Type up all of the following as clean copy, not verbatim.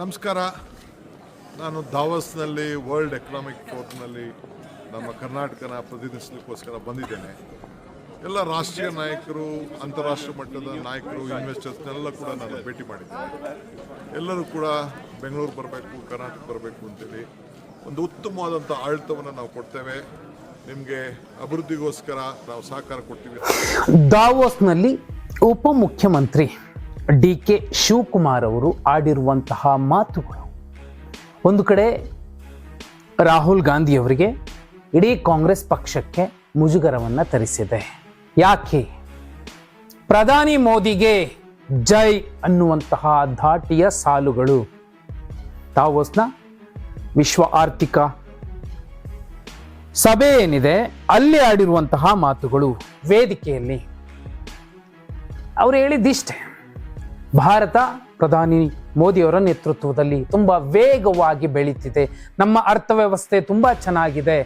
ನಮಸ್ಕಾರ. ನಾನು ದಾವಸ್ನಲ್ಲಿ world economic ಫೋರಮ್ನಲ್ಲಿ ನಮ್ಮ ಕರ್ನಾಟಕನ ಪ್ರತಿನಿಧಿಸಲಿಕ್ಕೋಸ್ಕರ ಬಂದಿದ್ದೇನೆ. ಎಲ್ಲ ರಾಷ್ಟ್ರೀಯ ನಾಯಕರು, ಅಂತಾರಾಷ್ಟ್ರೀಯ ಮಟ್ಟದ ನಾಯಕರು, ಇನ್ವೆಸ್ಟರ್ಸ್ನೆಲ್ಲ ಕೂಡ ನಾನು ಭೇಟಿ ಮಾಡಿದ್ದೇನೆ. ಎಲ್ಲರೂ ಕೂಡ ಬೆಂಗಳೂರು ಬರಬೇಕು, ಕರ್ನಾಟಕ ಬರಬೇಕು ಅಂತೇಳಿ ಒಂದು ಉತ್ತಮವಾದಂಥ ಆಡಳಿತವನ್ನು ನಾವು ಕೊಡ್ತೇವೆ. ನಿಮಗೆ ಅಭಿವೃದ್ಧಿಗೋಸ್ಕರ ನಾವು ಸಹಕಾರ ಕೊಡ್ತೀವಿ. ದಾವೋಸ್ನಲ್ಲಿ ಉಪಮುಖ್ಯಮಂತ್ರಿ ಡಿ.ಕೆ. ಶಿವಕುಮಾರ್ ಅವರು ಆಡಿರುವಂತಹ ಮಾತುಗಳು ಒಂದು ಕಡೆ ರಾಹುಲ್ ಗಾಂಧಿ ಅವರಿಗೆ, ಇಡೀ ಕಾಂಗ್ರೆಸ್ ಪಕ್ಷಕ್ಕೆ ಮುಜುಗರವನ್ನು ತರಿಸಿದೆ. ಯಾಕೆ? ಪ್ರಧಾನಿ ಮೋದಿಗೆ ಜೈ ಅನ್ನುವಂತಹ ಧಾಟಿಯ ಸಾಲುಗಳು ದಾವೋಸ್ನ ವಿಶ್ವ ಆರ್ಥಿಕ ಸಭೆ ಏನಿದೆ ಅಲ್ಲಿ ಆಡಿರುವಂತಹ ಮಾತುಗಳು. ವೇದಿಕೆಯಲ್ಲಿ ಅವರು ಹೇಳಿದ್ದಿಷ್ಟೇ, ಭಾರತ ಪ್ರಧಾನಿ ಮೋದಿಯವರ ನೇತೃತ್ವದಲ್ಲಿ ತುಂಬ ವೇಗವಾಗಿ ಬೆಳೀತಿದೆ, ನಮ್ಮ ಅರ್ಥವ್ಯವಸ್ಥೆ ತುಂಬ ಚೆನ್ನಾಗಿದೆ,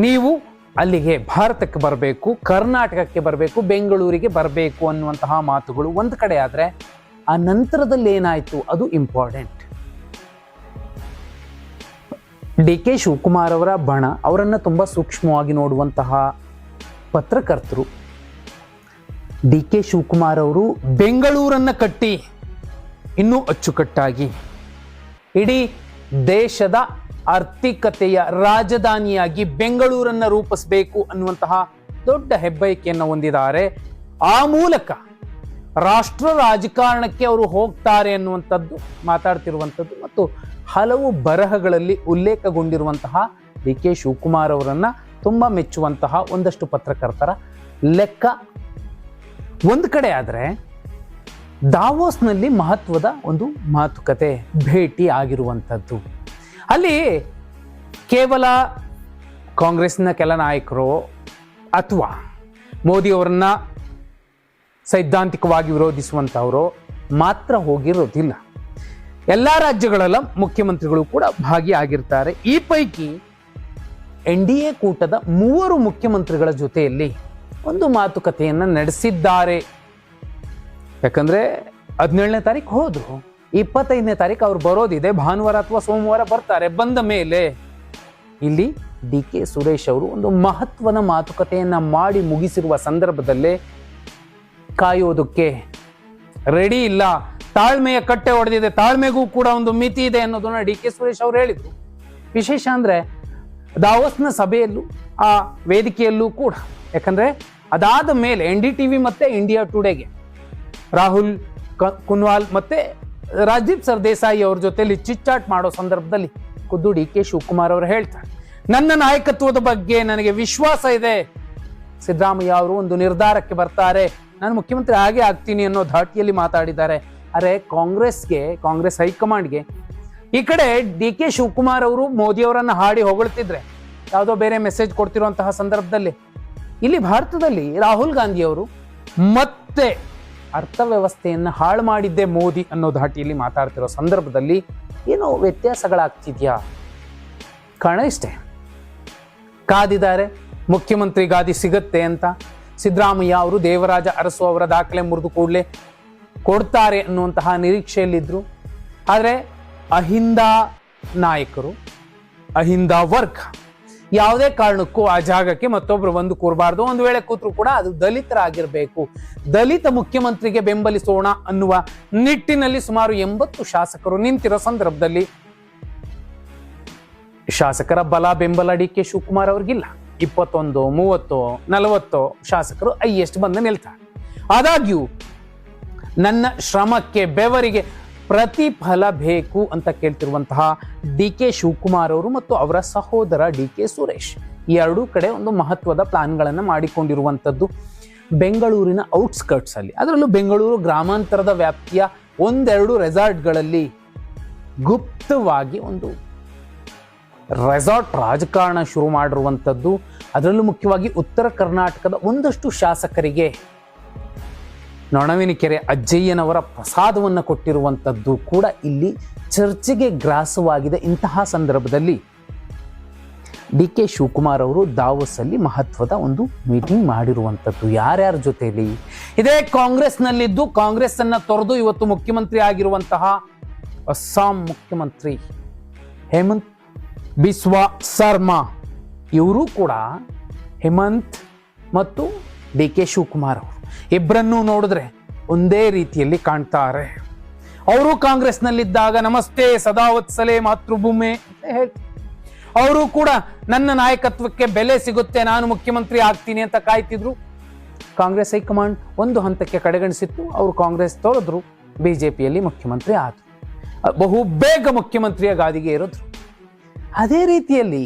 ನೀವು ಅಲ್ಲಿಗೆ ಭಾರತಕ್ಕೆ ಬರಬೇಕು, ಕರ್ನಾಟಕಕ್ಕೆ ಬರಬೇಕು, ಬೆಂಗಳೂರಿಗೆ ಬರಬೇಕು ಅನ್ನುವಂತಹ ಮಾತುಗಳು ಒಂದು ಕಡೆ. ಆದರೆ ಆ ನಂತರದಲ್ಲಿ ಏನಾಯಿತು ಅದು ಇಂಪಾರ್ಟೆಂಟ್. ಡಿ.ಕೆ. ಶಿವಕುಮಾರ್ ಅವರ ಬಣ, ಅವರನ್ನು ತುಂಬ ಸೂಕ್ಷ್ಮವಾಗಿ ನೋಡುವಂತಹ ಪತ್ರಕರ್ತರು, ಡಿ.ಕೆ. ಶಿವಕುಮಾರ್ ಅವರು ಬೆಂಗಳೂರನ್ನು ಕಟ್ಟಿ ಇನ್ನೂ ಅಚ್ಚುಕಟ್ಟಾಗಿ ಇಡೀ ದೇಶದ ಆರ್ಥಿಕತೆಯ ರಾಜಧಾನಿಯಾಗಿ ಬೆಂಗಳೂರನ್ನು ರೂಪಿಸಬೇಕು ಅನ್ನುವಂತಹ ದೊಡ್ಡ ಹೆಬ್ಬಯಕೆಯನ್ನು ಹೊಂದಿದ್ದಾರೆ. ಆ ಮೂಲಕ ರಾಷ್ಟ್ರ ರಾಜಕಾರಣಕ್ಕೆ ಅವರು ಹೋಗ್ತಾರೆ ಅನ್ನುವಂಥದ್ದು ಮಾತಾಡ್ತಿರುವಂಥದ್ದು ಮತ್ತು ಹಲವು ಬರಹಗಳಲ್ಲಿ ಉಲ್ಲೇಖಗೊಂಡಿರುವಂತಹ ಡಿ.ಕೆ. ಶಿವಕುಮಾರ್ ಅವರನ್ನು ತುಂಬ ಮೆಚ್ಚುವಂತಹ ಒಂದಷ್ಟು ಪತ್ರಕರ್ತರ ಲೆಕ್ಕ ಒಂದು ಕಡೆ. ಆದರೆ ದಾವೋಸ್ನಲ್ಲಿ ಮಹತ್ವದ ಒಂದು ಮಾತುಕತೆ ಭೇಟಿ ಆಗಿರುವಂಥದ್ದು. ಅಲ್ಲಿ ಕೇವಲ ಕಾಂಗ್ರೆಸ್ನ ಕೆಲ ನಾಯಕರು ಅಥವಾ ಮೋದಿಯವರನ್ನ ಸೈದ್ಧಾಂತಿಕವಾಗಿ ವಿರೋಧಿಸುವಂಥವರು ಮಾತ್ರ ಹೋಗಿರೋದಿಲ್ಲ. ಎಲ್ಲ ರಾಜ್ಯಗಳೆಲ್ಲ ಮುಖ್ಯಮಂತ್ರಿಗಳು ಕೂಡ ಭಾಗಿಯಾಗಿರ್ತಾರೆ. ಈ ಪೈಕಿ NDA ಕೂಟದ 3 ಮುಖ್ಯಮಂತ್ರಿಗಳ ಜೊತೆಯಲ್ಲಿ ಒಂದು ಮಾತುಕತೆಯನ್ನು ನಡೆಸಿದ್ದಾರೆ. ಯಾಕಂದ್ರೆ 17ನೇ ತಾರೀಕು ಹೋದ್ರು, 25ನೇ ತಾರೀಕು ಅವ್ರು ಬರೋದಿದೆ, ಭಾನುವಾರ ಅಥವಾ ಸೋಮವಾರ ಬರ್ತಾರೆ. ಬಂದ ಮೇಲೆ ಇಲ್ಲಿ ಡಿ.ಕೆ. ಸುರೇಶ್ ಅವರು ಒಂದು ಮಹತ್ವದ ಮಾತುಕತೆಯನ್ನ ಮಾಡಿ ಮುಗಿಸಿರುವ ಸಂದರ್ಭದಲ್ಲೇ ಕಾಯೋದಕ್ಕೆ ರೆಡಿ ಇಲ್ಲ, ತಾಳ್ಮೆಯ ಕಟ್ಟೆ ಹೊಡೆದಿದೆ, ತಾಳ್ಮೆಗೂ ಕೂಡ ಒಂದು ಮಿತಿ ಇದೆ ಅನ್ನೋದನ್ನ ಡಿ.ಕೆ. ಸುರೇಶ್ ಅವರು ಹೇಳಿದ್ರು. ವಿಶೇಷ ಅಂದ್ರೆ ದಾವೋಸ್ನ ಸಭೆಯಲ್ಲೂ ಆ ವೇದಿಕೆಯಲ್ಲೂ ಕೂಡ, ಯಾಕಂದ್ರೆ ಅದಾದ ಮೇಲೆ NDTV ಮತ್ತೆ ಇಂಡಿಯಾ ಟುಡೇಗೆ ರಾಹುಲ್ ಕುನ್ವಾಲ್ ಮತ್ತೆ ರಾಜೀವ್ ಸರ್ದೇಸಾಯಿ ಅವ್ರ ಜೊತೆಲಿ ಚಿಟ್ಚಾಟ್ ಮಾಡೋ ಸಂದರ್ಭದಲ್ಲಿ ಖುದ್ದು ಡಿ.ಕೆ. ಶಿವಕುಮಾರ್ ಅವರು ಹೇಳ್ತಾರೆ, ನನ್ನ ನಾಯಕತ್ವದ ಬಗ್ಗೆ ನನಗೆ ವಿಶ್ವಾಸ ಇದೆ, ಸಿದ್ದರಾಮಯ್ಯ ಅವರು ಒಂದು ನಿರ್ಧಾರಕ್ಕೆ ಬರ್ತಾರೆ, ನಾನು ಮುಖ್ಯಮಂತ್ರಿ ಆಗೇ ಆಗ್ತೀನಿ ಅನ್ನೋ ಧಾಟಿಯಲ್ಲಿ ಮಾತಾಡಿದ್ದಾರೆ. ಅರೆ ಕಾಂಗ್ರೆಸ್ ಹೈಕಮಾಂಡ್ಗೆ ಈ ಕಡೆ ಡಿ.ಕೆ. ಶಿವಕುಮಾರ್ ಅವರು ಮೋದಿ ಅವರನ್ನ ಹಾಡಿ ಹೊಗಳ್ತಿದ್ರೆ ಯಾವುದೋ ಬೇರೆ ಮೆಸೇಜ್ ಕೊಡ್ತಿರುವಂತಹ ಸಂದರ್ಭದಲ್ಲಿ ಇಲ್ಲಿ ಭಾರತದಲ್ಲಿ ರಾಹುಲ್ ಗಾಂಧಿ ಅವರು ಮತ್ತೆ ಅರ್ಥವ್ಯವಸ್ಥೆಯನ್ನು ಹಾಳು ಮಾಡಿದ್ದೆ ಮೋದಿ ಅನ್ನೋ ಧಾಟಿಯಲ್ಲಿ ಮಾತಾಡ್ತಿರೋ ಸಂದರ್ಭದಲ್ಲಿ ಏನೋ ವ್ಯತ್ಯಾಸಗಳಾಗ್ತಿದ್ಯಾ? ಕಾರಣ ಇಷ್ಟೇ, ಕಾದಿದ್ದಾರೆ ಮುಖ್ಯಮಂತ್ರಿ ಗಾದಿ ಸಿಗತ್ತೆ ಅಂತ. ಸಿದ್ದರಾಮಯ್ಯ ಅವರು ದೇವರಾಜ ಅರಸು ಅವರ ದಾಖಲೆ ಮುರಿದು ಕೂಡಲೇ ಕೊಡ್ತಾರೆ ಅನ್ನುವಂತಹ ನಿರೀಕ್ಷೆಯಲ್ಲಿದ್ರು. ಆದರೆ ಅಹಿಂದ ನಾಯಕರು, ಅಹಿಂದ ವರ್ಗ ಯಾವುದೇ ಕಾರಣಕ್ಕೂ ಆ ಜಾಗಕ್ಕೆ ಮತ್ತೊಬ್ರು ಬಂದು ಕೂರಬಾರ್ದು, ಒಂದು ವೇಳೆ ಕೂತ್ರು ಕೂಡ ಅದು ದಲಿತರಾಗಿರ್ಬೇಕು, ದಲಿತ ಮುಖ್ಯಮಂತ್ರಿಗೆ ಬೆಂಬಲಿಸೋಣ ಅನ್ನುವ ನಿಟ್ಟಿನಲ್ಲಿ ಸುಮಾರು 80 ಶಾಸಕರು ನಿಂತಿರೋ ಸಂದರ್ಭದಲ್ಲಿ ಶಾಸಕರ ಬಲ ಬೆಂಬಲ ಡಿ.ಕೆ. ಶಿವಕುಮಾರ್ ಅವ್ರಿಗಿಲ್ಲ. 21, 30, 40 ಶಾಸಕರು ಹೈಯೆಸ್ಟ್ ಬಂದು ನಿಲ್ತಾರೆ. ಆದಾಗ್ಯೂ ನನ್ನ ಶ್ರಮಕ್ಕೆ, ಬೆವರಿಗೆ ಪ್ರತಿಫಲ ಬೇಕು ಅಂತ ಕೇಳ್ತಿರುವಂತಹ ಡಿ.ಕೆ. ಶಿವಕುಮಾರ್ ಅವರು ಮತ್ತು ಅವರ ಸಹೋದರ ಡಿ.ಕೆ. ಸುರೇಶ್ ಈ ಎರಡೂ ಕಡೆ ಒಂದು ಮಹತ್ವದ ಪ್ಲಾನ್ಗಳನ್ನು ಮಾಡಿಕೊಂಡಿರುವಂಥದ್ದು. ಬೆಂಗಳೂರಿನ ಔಟ್ಸ್ಕರ್ಟ್ಸ್ ಅಲ್ಲಿ, ಅದರಲ್ಲೂ ಬೆಂಗಳೂರು ಗ್ರಾಮಾಂತರದ ವ್ಯಾಪ್ತಿಯ 1-2 ರೆಸಾರ್ಟ್ಗಳಲ್ಲಿ ಗುಪ್ತವಾಗಿ ಒಂದು ರೆಸಾರ್ಟ್ ರಾಜಕಾರಣ ಶುರು ಮಾಡಿರುವಂಥದ್ದು. ಅದರಲ್ಲೂ ಮುಖ್ಯವಾಗಿ ಉತ್ತರ ಕರ್ನಾಟಕದ ಒಂದಷ್ಟು ಶಾಸಕರಿಗೆ ನೊಣವಿನಕೆರೆ ಅಜ್ಜಯ್ಯನವರ ಪ್ರಸಾದವನ್ನು ಕೊಟ್ಟಿರುವಂಥದ್ದು ಕೂಡ ಇಲ್ಲಿ ಚರ್ಚೆಗೆ ಗ್ರಾಸವಾಗಿದೆ. ಇಂತಹ ಸಂದರ್ಭದಲ್ಲಿ ಡಿ.ಕೆ. ಶಿವಕುಮಾರ್ ಅವರು ದಾವೋಸಲ್ಲಿ ಮಹತ್ವದ ಒಂದು ಮೀಟಿಂಗ್ ಮಾಡಿರುವಂಥದ್ದು. ಯಾರ್ಯಾರ ಜೊತೆಯಲ್ಲಿ? ಇದೇ ಕಾಂಗ್ರೆಸ್ನಲ್ಲಿದ್ದು ಕಾಂಗ್ರೆಸ್ ಅನ್ನ ತೊರೆದು ಇವತ್ತು ಮುಖ್ಯಮಂತ್ರಿ ಆಗಿರುವಂತಹ ಅಸ್ಸಾಂ ಮುಖ್ಯಮಂತ್ರಿ ಹೇಮಂತ್ ಬಿಸ್ವಾ ಸರ್ಮಾ ಇವರು ಕೂಡ ಹೇಮಂತ್ ಮತ್ತು ಡಿ ಕೆ ಶಿವಕುಮಾರ್ ಅವರು ಇಬ್ಬರನ್ನೂ ನೋಡಿದ್ರೆ ಒಂದೇ ರೀತಿಯಲ್ಲಿ ಕಾಣ್ತಾರೆ. ಅವರು ಕಾಂಗ್ರೆಸ್ನಲ್ಲಿದ್ದಾಗ ನಮಸ್ತೆ ಸದಾವತ್ಸಲೆ ಮಾತೃಭೂಮಿ ಅಂತ ಹೇಳ್ತಾರೆ. ಅವರು ಕೂಡ ನನ್ನ ನಾಯಕತ್ವಕ್ಕೆ ಬೆಲೆ ಸಿಗುತ್ತೆ, ನಾನು ಮುಖ್ಯಮಂತ್ರಿ ಆಗ್ತೀನಿ ಅಂತ ಕಾಯ್ತಿದ್ರು. ಕಾಂಗ್ರೆಸ್ ಹೈಕಮಾಂಡ್ ಒಂದು ಹಂತಕ್ಕೆ ಕಡೆಗಣಿಸಿತ್ತು. ಅವರು ಕಾಂಗ್ರೆಸ್ ತೊರೆದ್ರು, ಬಿಜೆಪಿಯಲ್ಲಿ ಮುಖ್ಯಮಂತ್ರಿ ಆದರು. ಬಹು ಬೇಗ ಮುಖ್ಯಮಂತ್ರಿಯ ಗಾದಿಗೆ ಇರಿದ್ರು. ಅದೇ ರೀತಿಯಲ್ಲಿ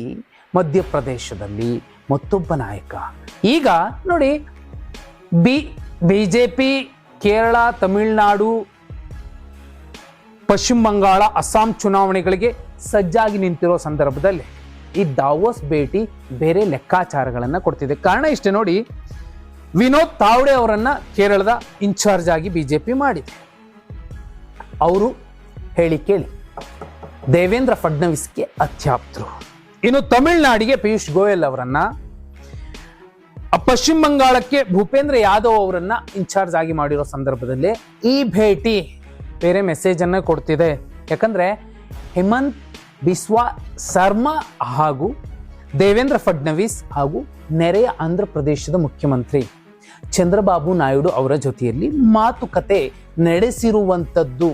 ಮಧ್ಯಪ್ರದೇಶದಲ್ಲಿ ಮತ್ತೊಬ್ಬ ನಾಯಕ ಈಗ ನೋಡಿ, ಬಿಜೆಪಿ ಕೇರಳ, ತಮಿಳುನಾಡು, ಪಶ್ಚಿಮ ಬಂಗಾಳ, ಅಸ್ಸಾಂ ಚುನಾವಣೆಗಳಿಗೆ ಸಜ್ಜಾಗಿ ನಿಂತಿರೋ ಸಂದರ್ಭದಲ್ಲಿ ಈ ದಾವೋಸ್ ಭೇಟಿ ಬೇರೆ ಲೆಕ್ಕಾಚಾರಗಳನ್ನು ಕೊಡ್ತಿದೆ. ಕಾರಣ ಇಷ್ಟೇ ನೋಡಿ, ವಿನೋದ್ ತಾವ್ಡೆ ಅವರನ್ನ ಕೇರಳದ ಇನ್ಚಾರ್ಜ್ ಆಗಿ ಬಿಜೆಪಿ ಮಾಡಿದೆ. ಅವರು ಹೇಳಿ ಕೇಳಿ ದೇವೇಂದ್ರ ಫಡ್ನವೀಸ್ಗೆ ಅತ್ಯಾಪ್ತರು. ಇನ್ನು ತಮಿಳುನಾಡಿಗೆ ಪಿಯೂಷ್ ಗೋಯಲ್ ಅವರನ್ನ, ಪಶ್ಚಿಮ ಬಂಗಾಳಕ್ಕೆ ಭೂಪೇಂದ್ರ ಯಾದವ್ ಅವರನ್ನ ಇನ್ಚಾರ್ಜ್ ಆಗಿ ಮಾಡಿರೋ ಸಂದರ್ಭದಲ್ಲಿ ಈ ಭೇಟಿ ಬೇರೆ ಮೆಸೇಜ್ ಅನ್ನ ಕೊಡ್ತಿದೆ. ಯಾಕಂದ್ರೆ ಹೇಮಂತ್ ಬಿಸ್ವಾ ಸರ್ಮಾ ಹಾಗೂ ದೇವೇಂದ್ರ ಫಡ್ನವೀಸ್ ಹಾಗೂ ನೆರೆಯ ಆಂಧ್ರ ಪ್ರದೇಶದ ಮುಖ್ಯಮಂತ್ರಿ ಚಂದ್ರಬಾಬು ನಾಯ್ಡು ಅವರ ಜೊತೆಯಲ್ಲಿ ಮಾತುಕತೆ ನಡೆಸಿರುವಂಥದ್ದು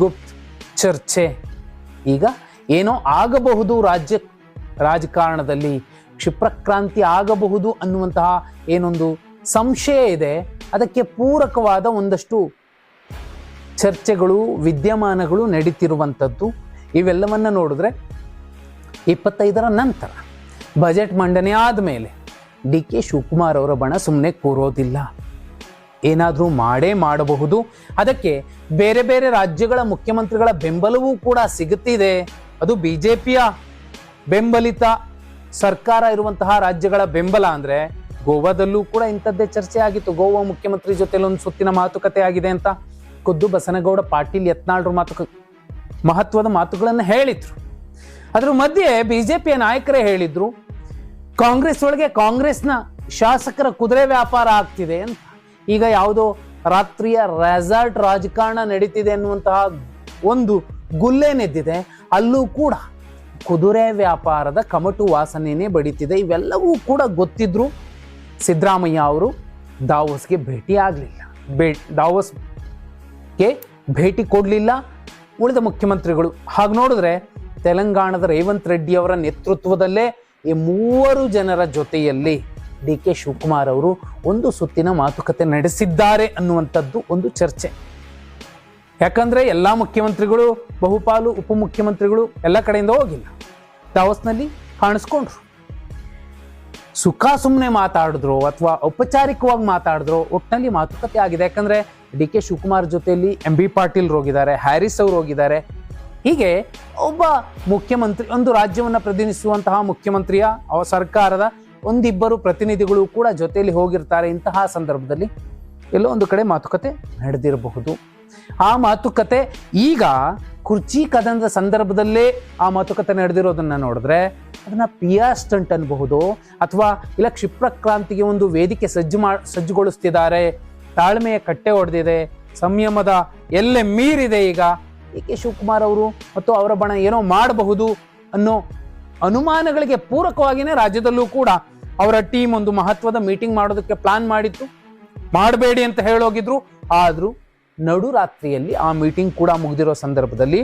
ಗುಪ್ತ್ ಚರ್ಚೆ. ಈಗ ಏನೋ ಆಗಬಹುದು, ರಾಜಕಾರಣದಲ್ಲಿ ಕ್ಷಿಪ್ರಕ್ರಾಂತಿ ಆಗಬಹುದು ಅನ್ನುವಂತಹ ಏನೊಂದು ಸಂಶಯ ಇದೆ. ಅದಕ್ಕೆ ಪೂರಕವಾದ ಒಂದಷ್ಟು ಚರ್ಚೆಗಳು, ವಿದ್ಯಮಾನಗಳು ನಡೀತಿರುವಂಥದ್ದು. ಇವೆಲ್ಲವನ್ನ ನೋಡಿದ್ರೆ 25ರ ನಂತರ ಬಜೆಟ್ ಮಂಡನೆ ಆದಮೇಲೆ ಡಿ ಕೆ ಶಿವಕುಮಾರ್ ಅವರ ಬಣ ಸುಮ್ಮನೆ ಕೂರೋದಿಲ್ಲ, ಏನಾದರೂ ಮಾಡಬಹುದು. ಅದಕ್ಕೆ ಬೇರೆ ಬೇರೆ ರಾಜ್ಯಗಳ ಮುಖ್ಯಮಂತ್ರಿಗಳ ಬೆಂಬಲವೂ ಕೂಡ ಸಿಗುತ್ತಿದೆ. ಅದು ಬಿಜೆಪಿಯ ಬೆಂಬಲಿತ ಸರ್ಕಾರ ಇರುವಂತಹ ರಾಜ್ಯಗಳ ಬೆಂಬಲ. ಅಂದ್ರೆ ಗೋವಾದಲ್ಲೂ ಕೂಡ ಇಂಥದ್ದೇ ಚರ್ಚೆ ಆಗಿತ್ತು. ಗೋವಾ ಮುಖ್ಯಮಂತ್ರಿ ಜೊತೆಲಿ ಒಂದು ಸುತ್ತಿನ ಮಾತುಕತೆ ಆಗಿದೆ ಅಂತ ಖುದ್ದು ಬಸನಗೌಡ ಪಾಟೀಲ್ ಯತ್ನಾಳ್ರು ಮಹತ್ವದ ಮಾತುಗಳನ್ನು ಹೇಳಿದ್ರು. ಅದ್ರ ಮಧ್ಯೆ ಬಿಜೆಪಿಯ ನಾಯಕರೇ ಹೇಳಿದ್ರು, ಕಾಂಗ್ರೆಸ್ ಒಳಗೆ ಕಾಂಗ್ರೆಸ್ನ ಶಾಸಕರ ಕುದುರೆ ವ್ಯಾಪಾರ ಆಗ್ತಿದೆ ಅಂತ. ಈಗ ಯಾವುದೋ ರಾತ್ರಿಯ ರೆಸಾರ್ಟ್ ರಾಜಕಾರಣ ನಡೀತಿದೆ ಅನ್ನುವಂತಹ ಒಂದು ಗುಲ್ಲೆನೆದ್ದಿದೆ. ಅಲ್ಲೂ ಕೂಡ ಕುದುರೆ ವ್ಯಾಪಾರದ ಕಮಟು ವಾಸನೆನೇ ಬಡಿತಿದೆ. ಇವೆಲ್ಲವೂ ಕೂಡ ಗೊತ್ತಿದ್ರು ಸಿದ್ದರಾಮಯ್ಯ ಅವರು ದಾವೋಸ್ಗೆ ಭೇಟಿ ಆಗಲಿಲ್ಲ, ದಾವೋಸ್ಗೆ ಭೇಟಿ ಕೊಡಲಿಲ್ಲ ಉಳಿದ ಮುಖ್ಯಮಂತ್ರಿಗಳು. ಹಾಗೆ ನೋಡಿದ್ರೆ ತೆಲಂಗಾಣದ ರೇವಂತ್ ರೆಡ್ಡಿ ಅವರ ನೇತೃತ್ವದಲ್ಲೇ ಈ 3 ಜನರ ಜೊತೆಯಲ್ಲಿ ಡಿ ಕೆ ಶಿವಕುಮಾರ್ ಅವರು ಒಂದು ಸುತ್ತಿನ ಮಾತುಕತೆ ನಡೆಸಿದ್ದಾರೆ ಅನ್ನುವಂಥದ್ದು ಒಂದು ಚರ್ಚೆ. ಯಾಕಂದ್ರೆ ಎಲ್ಲ ಮುಖ್ಯಮಂತ್ರಿಗಳು, ಬಹುಪಾಲು ಉಪಮುಖ್ಯಮಂತ್ರಿಗಳು ಎಲ್ಲ ಕಡೆಯಿಂದ ಹೋಗಿಲ್ಲ, ದಾವೋಸ್ನಲ್ಲಿ ಕಾಣಿಸ್ಕೊಂಡ್ರು. ಸುಖ ಸುಮ್ಮನೆ ಮಾತಾಡಿದ್ರು ಅಥವಾ ಔಪಚಾರಿಕವಾಗಿ ಮಾತಾಡಿದ್ರು, ಒಟ್ಟಿನಲ್ಲಿ ಮಾತುಕತೆ ಆಗಿದೆ. ಯಾಕಂದ್ರೆ ಡಿ ಕೆ ಶಿವಕುಮಾರ್ ಜೊತೆಯಲ್ಲಿ ಎಂ ಬಿ ಪಾಟೀಲ್ ಹೋಗಿದ್ದಾರೆ, ಹ್ಯಾರಿಸ್ ಅವರು ಹೋಗಿದ್ದಾರೆ. ಹೀಗೆ ಒಬ್ಬ ಮುಖ್ಯಮಂತ್ರಿ, ಒಂದು ರಾಜ್ಯವನ್ನು ಪ್ರತಿನಿಧಿಸುವಂತಹ ಮುಖ್ಯಮಂತ್ರಿಯ ಸರ್ಕಾರದ ಒಂದಿಬ್ಬರು ಪ್ರತಿನಿಧಿಗಳು ಕೂಡ ಜೊತೆಯಲ್ಲಿ ಹೋಗಿರ್ತಾರೆ. ಇಂತಹ ಸಂದರ್ಭದಲ್ಲಿ ಎಲ್ಲೋ ಒಂದು ಕಡೆ ಮಾತುಕತೆ ನಡೆದಿರಬಹುದು. ಆ ಮಾತುಕತೆ ಈಗ ಕುರ್ಚಿ ಕದನದ ಸಂದರ್ಭದಲ್ಲೇ ಆ ಮಾತುಕತೆ ನಡೆದಿರೋದನ್ನ ನೋಡಿದ್ರೆ ಅದನ್ನ ಪಿಯರ್ ಸ್ಟಂಟ್ ಅನ್ಬಹುದು, ಅಥವಾ ಇಲ್ಲ ಕ್ಷಿಪ್ರಕ್ರಾಂತಿಗೆ ಒಂದು ವೇದಿಕೆ ಸಜ್ಜುಗೊಳಿಸ್ತಿದ್ದಾರೆ, ತಾಳ್ಮೆಯ ಕಟ್ಟೆ ಹೊಡೆದಿದೆ, ಸಂಯಮದ ಎಲ್ಲೆ ಮೀರಿದೆ. ಈಗ ಡಿ ಕೆ ಶಿವಕುಮಾರ್ ಅವರು ಮತ್ತು ಅವರ ಬಣ ಏನೋ ಮಾಡಬಹುದು ಅನ್ನೋ ಅನುಮಾನಗಳಿಗೆ ಪೂರಕವಾಗಿಯೇ ರಾಜ್ಯದಲ್ಲೂ ಕೂಡ ಅವರ ಟೀಮ್ ಒಂದು ಮಹತ್ವದ ಮೀಟಿಂಗ್ ಮಾಡೋದಕ್ಕೆ ಪ್ಲಾನ್ ಮಾಡಿತ್ತು. ಮಾಡಬೇಡಿ ಅಂತ ಹೇಳೋಗಿದ್ರು. ಆದ್ರೂ ನಡು ರಾತ್ರಿಯಲ್ಲಿ ಆ ಮೀಟಿಂಗ್ ಕೂಡ ಮುಗಿದಿರೋ ಸಂದರ್ಭದಲ್ಲಿ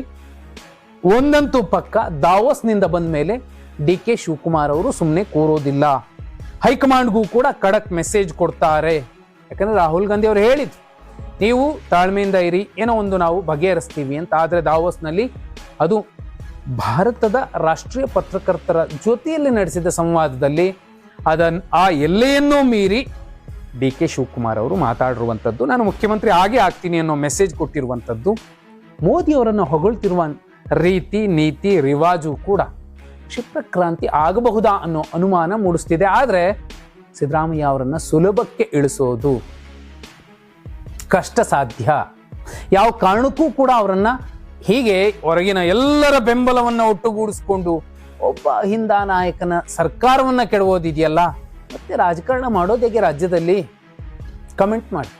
ಒಂದಂತೂ ಪಕ್ಕ, ದಾವೋಸ್ನಿಂದ ಬಂದ ಮೇಲೆ ಡಿ ಕೆ ಶಿವಕುಮಾರ್ ಅವರು ಸುಮ್ಮನೆ ಕೂರೋದಿಲ್ಲ. ಹೈಕಮಾಂಡ್ಗೂ ಕೂಡ ಖಡಕ್ ಮೆಸೇಜ್ ಕೊಡ್ತಾರೆ. ಯಾಕಂದ್ರೆ ರಾಹುಲ್ ಗಾಂಧಿ ಅವರು ಹೇಳಿದ್ರು, ನೀವು ತಾಳ್ಮೆಯಿಂದ ಇರಿ, ಏನೋ ಒಂದು ನಾವು ಬಗೆಹರಿಸ್ತೀವಿ ಅಂತ. ಆದರೆ ದಾವೋಸ್ನಲ್ಲಿ ಅದು ಭಾರತದ ರಾಷ್ಟ್ರೀಯ ಪತ್ರಕರ್ತರ ಜೊತೆಯಲ್ಲಿ ನಡೆಸಿದ ಸಂವಾದದಲ್ಲಿ ಆ ಎಲ್ಲೆಯನ್ನೂ ಮೀರಿ ಡಿ ಕೆ ಶಿವಕುಮಾರ್ ಅವರು ಮಾತಾಡಿರುವಂಥದ್ದು, ನಾನು ಮುಖ್ಯಮಂತ್ರಿ ಆಗೇ ಆಗ್ತೀನಿ ಅನ್ನೋ ಮೆಸೇಜ್ ಕೊಟ್ಟಿರುವಂಥದ್ದು, ಮೋದಿ ಅವರನ್ನು ಹೊಗಳ್ತಿರುವ ರೀತಿ, ನೀತಿ, ರಿವಾಜು ಕೂಡ ಕ್ಷಿಪ್ರಕ್ರಾಂತಿ ಆಗಬಹುದಾ ಅನ್ನೋ ಅನುಮಾನ ಮೂಡಿಸ್ತಿದೆ. ಆದರೆ ಸಿದ್ದರಾಮಯ್ಯ ಅವರನ್ನ ಸುಲಭಕ್ಕೆ ಇಳಿಸೋದು ಕಷ್ಟ ಸಾಧ್ಯ. ಯಾವ ಕಾರಣಕ್ಕೂ ಕೂಡ ಅವರನ್ನ ಹೀಗೆ ಹೊರಗಿನ ಎಲ್ಲರ ಬೆಂಬಲವನ್ನ ಒಟ್ಟುಗೂಡಿಸ್ಕೊಂಡು ಒಬ್ಬ ಅಹಿಂದ ನಾಯಕನ ಸರ್ಕಾರವನ್ನ ಕೆಡವೋದಿದೆಯಲ್ಲ, ಮತ್ತೆ ರಾಜಕಾರಣ ಮಾಡೋದು ಹೇಗೆ ರಾಜ್ಯದಲ್ಲಿ? ಕಮೆಂಟ್ ಮಾಡಿ.